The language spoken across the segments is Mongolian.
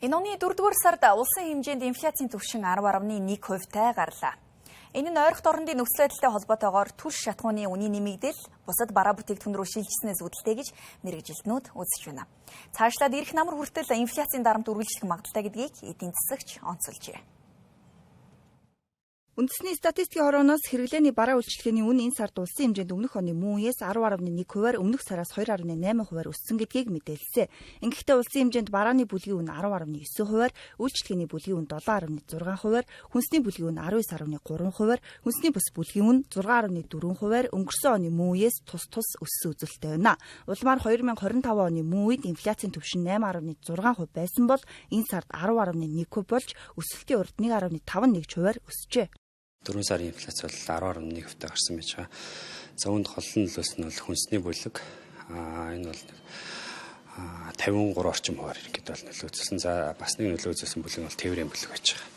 Энэ оны 4-р сард улсын хэмжээнд инфляцийн түвшин 10.1%-тай гарлаа. Энэ нь ойрхон орондын нөхцөл байдалтай холбоотойгоор түлш шатхууны үнийн нэмэгдэл бусад бараа бүтээгдэхүүн рүү шилжсэнээс үүдэлтэй гэж мэргэжилтнүүд үзэж байна. Цаашлаад ирэх намар хүртэл инфляцийн дарамт үргэлжлэх магадaltaй гэдгийг эдийн засагч онцолжээ. Үндэсний статистикийн хорооноос хэрэглээний бараа үйлчлэгээний үн энэ сард улсын хэмжээнд өмнөх оны мөн үеэс 10.1%-аар өмнөх сараас 2.8%-аар өссөн гэдгийг мэдээлсэн. Ингэхдээ улсын хэмжээнд барааны бүлгийн үн 10.9%-аар, үйлчлэгээний бүлгийн үн 7.6%-аар, хүнсний бүлгийн үн 19.3%-аар, хүнсний бус бүлгийн үн 6.4%-аар өнгөрсөн оны мөн үеэс тус өссөн үзүүлэлттэй байна. Улмаар 2025 оны мөн үед инфляцийн түвшин 8.6% байсан бол энэ сард 10.1% болж өсөлтийн урд 1.51%-аар өсжээ. 4 сарын инфляц бол 10.1%-тай гарсан байж байгаа. За үүнд гол нь нөлөөс нь бол хүнсний бүлэг. Энэ бол 53 орчим хувиар ихэд бол нөлөө үзүүлсэн. За бас нэг нөлөө үзүүлсэн бүлэг бол тээврийн бүлэг байж байгаа.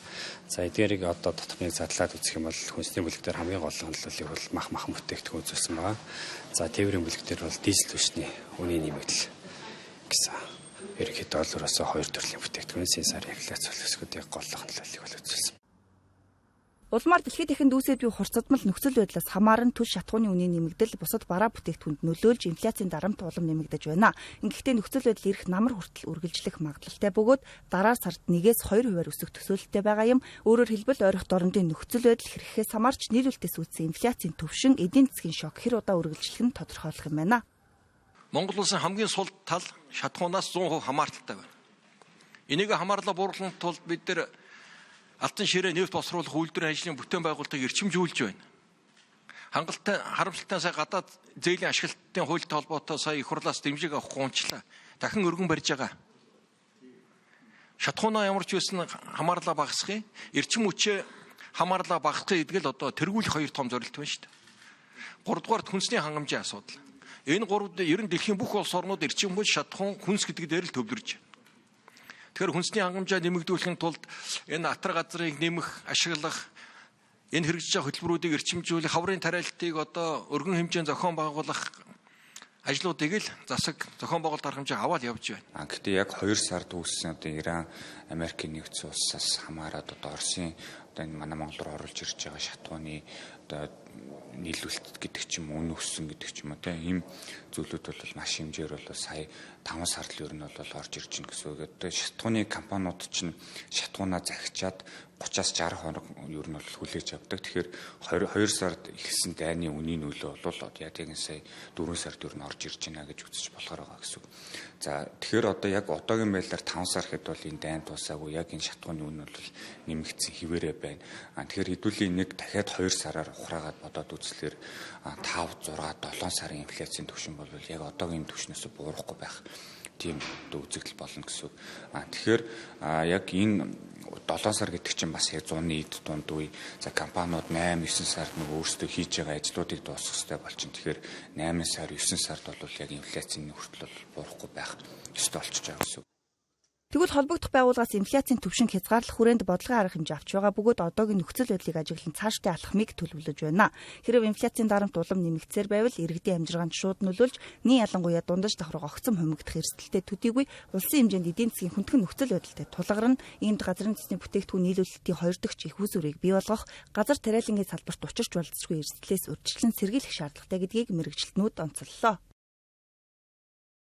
За эдгээрийг одоо дотныг задлаад үзэх юм бол хүнсний бүлэг дээр хамгийн гол нөлөөллийг бол мах бүтээгдэхүүн үзүүлсэн байгаа. За тээврийн бүлэг дээр бол дизель түвшний үнийн нэмэгдэл гэсэн. Ерөнхийдөө олооросоо 2 төрлийн бүтээгдэхүүнээс энэ сарын инфляц өсгөдийг голлох нөлөөллийг бол үзүүлсэн. Улмаар дэлхийд дахин дүүсээд буй хурцдмал нөхцөл байдлаас хамааран түлш шатхууны үнийн нэмэгдэл бусад бараа бүтээгдэхүүнд нөлөөлж инфляцийн дарамт улам нэмэгдэж байна. Ингэхдээ нөхцөл байдал ирэх намар хүртэл үргэлжлэх магадaltaй бөгөөд дараа сард 1-2%-аар өсөх төсөөлөлттэй байгаа юм. Өөрөөр хэлбэл ойрхон орондын нөхцөл байдал хэрхэхээс хамаарч нийлүүлэлтээс үүдсэн инфляцийн түвшин эдийн засгийн шок хэр удаа үргэлжлэх нь тодорхойлох юм байна. Монгол улсын хамгийн сул тал шатхуунаас 100% хамааралтай байна. Энийг хамаарлаа бууруулахын тулд бид нар алтан ширээ нефт босруулах үйлдвэрийн ажлын бүтээн байгуулалтыг эрчимжүүлж байна. Хангалттай харамсалтай сая гадаад зээлийн ашиглалтын хуультай холбоотой сая их хурлаас дэмжиг авах гончлаа. Дахин өргөн барьж байгаа. Шатхуунаа ямар ч байсан хамаарлаа багасгах, эрчим хүчээ хамаарлаа багасгах гэдгэл одоо тэргүүлэх хоёр том зорилт байна шүү дээ. 3 дугаарт хүнсний хангамжийн асуудал. Энэ 3-д ер нь дэлхийн бүх улс орнууд эрчим хүч, шатхуун, хүнс гэдэг дээр л төвлөрж байна. Тэгэхээр хүнсний хангамжаа нэмэгдүүлэхийн тулд энэ атар газрыг нэмэх, ашиглах, энэ хэрэгжиж байгаа хөтөлбөрүүдийг эрчимжүүлэх, хаврын тариалтыг одоо өргөн хэмжээнд зохион байгуулах ажлуудыг л засаг зохион байгуулалт арга хэмжээ аваад явж байна. Гэхдээ яг 2 сард үүссэн одоо Иран, Америкийн нэгдсэн улсаас хамаарат одоо Оросын одоо энэ манай Монгол руу оруулж ирж байгаа шатхууны одоо нийлүүлэлт гэдэг ч юм уу, үн өссөн гэдэг ч юм уу тийм зүйлүүд бол маш хэмжээр бол сая 5 сард л ер нь бол орж ирж байна гэсэн үг. Одоо шатхууны компаниуд чинь шатхуунаа захичаад 30-60 хоног ер нь бол хүлээж авдаг. Тэгэхээр 2 сард ихсэн дайны үнийн нөлөө бол яг энэ сая 4 сард ер нь орж ирж байна гэж үзэж болохоор байгаа гэсэн үг. За тэгэхээр одоо яг одоогийн байдлаар 5 сар хэд бол энэ дайн тусаагүй яг энэ шатхууны үн бол нэмэгдсэн хിവэрэ байна. Тэгэхээр хэдүүлийн нэг дахиад 2 сараар ухраагаад бодоод үзлээр 5, 6, 7 сарын инфляцийн түвшин бол яг одоогийн түвшнээс буурахгүй байх тийм үзэгдэл болно гэсэн үг. Тэгэхээр яг энэ 7 сар гэдэг чинь бас яг 100-ны эд дунд үе. За компаниуд 8, 9 сард нэг өөрсдөө хийж байгаа ажлуудыг дуусгах хэрэгтэй болчихно. Тэгэхээр 8 сар, 9 сард бол яг инфляцийн хүртэл буурахгүй байх ёстой болчихж байгаа гэсэн үг. Тэгвэл холбогдох байгууллагаас инфляцийн түвшин хязгаарлах хүрээнд бодлогын арга хэмжээ авч байгаа бөгөөд одоогийн нөхцөл байдлыг ажиглан цаашдаа алхмыг төлөвлөж байна. Хэрэв инфляцийн дарамт улам нэмэгдсээр байвал иргэдийн амжиргаанд шууд нөлөөлж, нийт ялангуяа дундаж давхраг огцом хумигдах эрсдэлтэй төдийгүй улсын хэмжээнд эдийн засгийн хүндхэн нөхцөл байдалтай тулгарна, иймд газрын засгийн бүтээгдэхүүн нийлүүлэлтийн 2 дахь чих үүсвэрийг бий болгох, газар тариалангийн салбарт учирч болцсогүй эрсдлээс урьдчилан сэргийлэх шаардлагатай гэдгийг мэргэжилтнүүд онцоллоо.